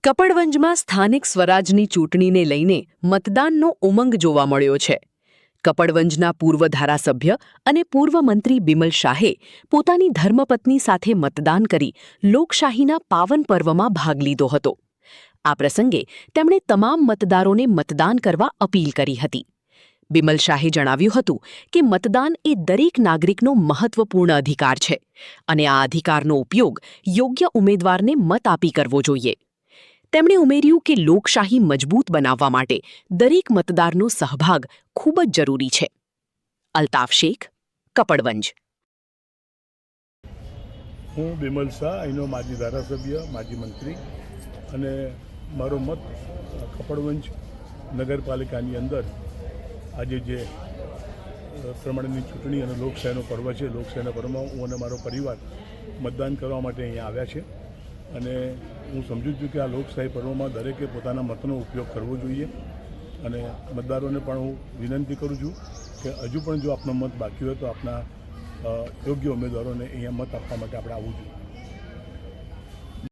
કપડવંજમાં સ્થાનિક સ્વરાજની ચૂંટણીને લઈને મતદાનનો ઉમંગ જોવા મળ્યો છે. કપડવંજના પૂર્વ ધારાસભ્ય અને પૂર્વ મંત્રી બિમલ શાહે પોતાની ધર્મપત્ની સાથે મતદાન કરી લોકશાહીના પાવન પર્વમાં ભાગ લીધો હતો. આ પ્રસંગે તેમણે તમામ મતદારોને મતદાન કરવા અપીલ કરી હતી. બિમલ શાહે જણાવ્યું હતું કે મતદાન એ દરેક નાગરિકનો મહત્વપૂર્ણ અધિકાર છે અને આ અધિકારનો ઉપયોગ યોગ્ય ઉમેદવારને મત આપી કરવો જોઈએ. તેમણે ઉમેર્યું કે લોકશાહી મજબૂત બનાવવા માટે દરેક મતદારનો સહભાગ ખૂબ જ જરૂરી છે. અલ્તાફ શેખ, કપડવંજ. હું બિમલ શાહ, અહીંનો માજી ધારાસભ્ય, માજી મંત્રી, અને મારો મત કપડવંજ નગરપાલિકાની અંદર આજે જે પ્રમાણેની ચૂંટણી અને લોકશાહીનો પર્વ છે, લોકશાહીના પર્વમાં હું અને મારો પરિવાર મતદાન કરવા માટે અહીંયા આવ્યા છે. અને હું સમજુ છું કે આ લોકશાહી પર્વમાં દરેકે પોતાના મતનો ઉપયોગ કરવો જોઈએ. અને મતદારોને પણ હું વિનંતી કરું છું કે હજુ પણ જો આપનો મત બાકી હોય તો આપના યોગ્ય ઉમેદવારોને અહીંયા મત આપવા માટે આપણે આવવું જોઈએ.